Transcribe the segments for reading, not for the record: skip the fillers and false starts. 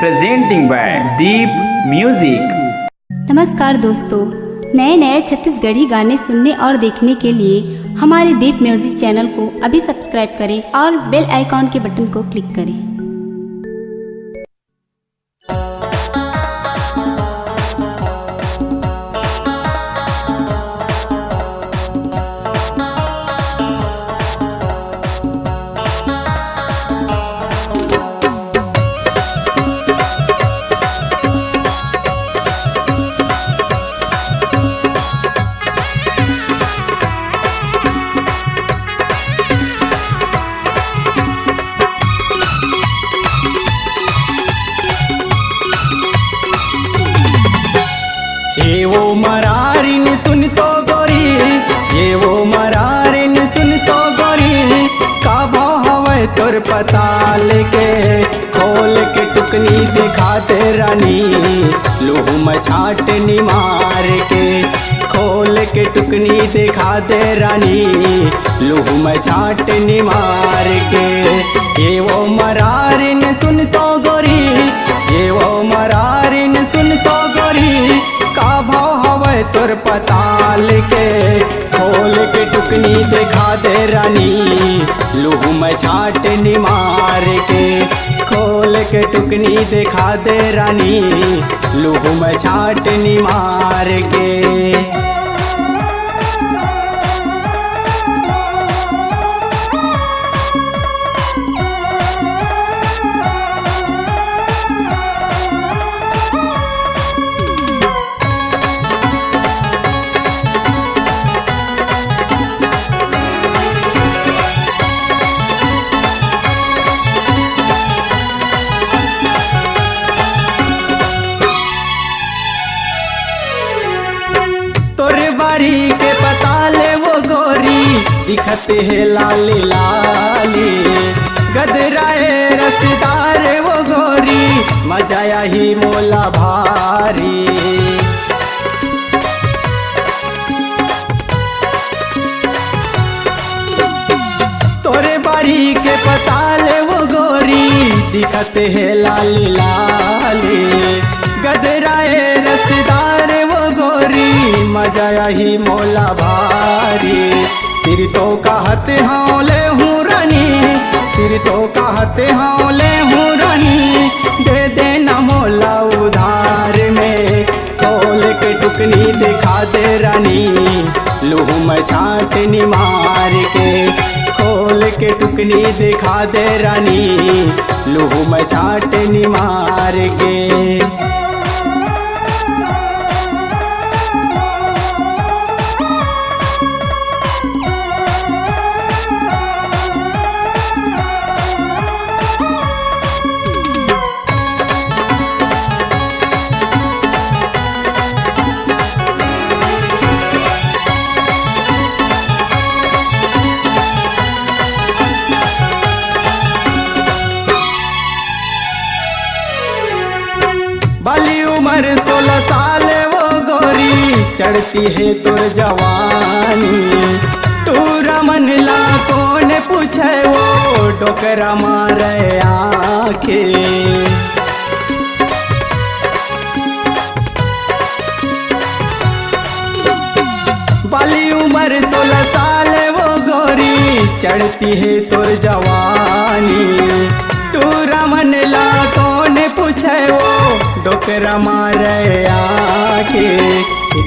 presenting by Deep Music। नमस्कार दोस्तों, नए नए छत्तीसगढ़ी गाने सुनने और देखने के लिए हमारे दीप म्यूजिक चैनल को अभी सब्सक्राइब करें और बेल आइकॉन के बटन को क्लिक करें। ये वो मरारिन सुन तो गोरी, ये वो मरारिन सुन तो गोरी, का भाव हवे तोर पता लेके खोल के टुकनी दिखाते रानी, लूह मछाट निमार के खोल के टुकनी दिखाते रानी, लूह मछाट निमार के। ये वो मरारिन सुन तो गोरी, ये वो मरारिन सुन तो गोरी, का भाव हवे तोर पता लेके खोल के टुकनी दिखा दे रानी, लूह मछाट निमार के खोल के टुकनी दिखा दे रानी, लूह मछाट निमार के। बारी के पता ले वो गोरी, दिखते है लाली लाली, गदराए रसदार वो गोरी, मजाया ही मोला भारी। तोरे बारी के पता ले वो गोरी, दिखते है लाली लाली, गदराए रसदार वो गोरी, मजाया ही मोला भारी। सिर तो कहते हाँ ले हूँ रानी, सिर तो कहते हाँ ले हूँ रानी, दे देना मोला उधार में खोल के टुकनी दिखा दे रानी, लूह मछाट निमार के खोल के टुकनी दिखा दे रानी, लूह मछाट निमार के। बाली उम्र 16 साल वो गोरी, चढ़ती है तोर जवानी, तू रमन ला कौन पूछे वो डोकरा मारे आके। बाली उम्र 16 साल वो गोरी, चढ़ती है तोर जवानी, तू रमन ला कौन पूछे वो डोकरा मारे आके।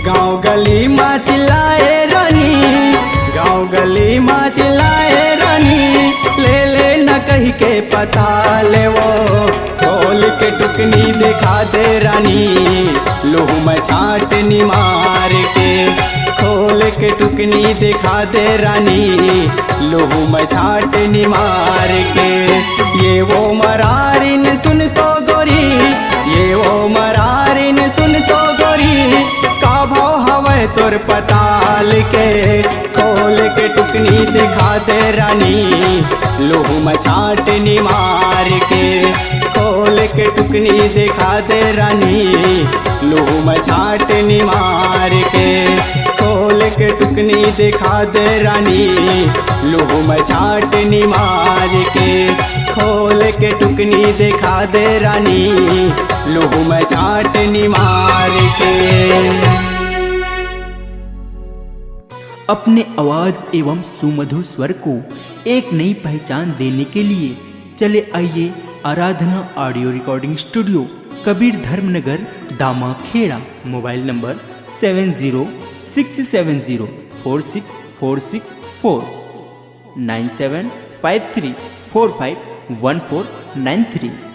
गाँव गली माँ चिल्लाए रानी, गाँव गली माँ चिल्लाए रानी, ले ले न कही के पता ले वो खोल के टुकनी दिखा दे रानी, लूह मछाट निमार के खोल के टुकनी दिखा दे रानी, लूह मछाट निमार के। ये वो मरारिन सुन तो गोरी, ये वो मरारिन सुन तो गोरी, का भाव हवे तोर पता लेके खोल के टुकनी दिखा दे रानी, लूह मछाट निमार के खोल के टुकनी दिखा दे रानी, लूह मछाट निमार के खोल के टुकनी दिखा दे रानी, लूह मछाट निमार के खोल के टुकनी दिखा दे रानी, लूहू में चाटनी मार के। अपने आवाज एवं सुमधुर स्वर को एक नई पहचान देने के लिए चले आइए Aradhana audio recording studio, Kabir Dharmnagar, Dama Khera. Mobile number 7067046464 9753451493।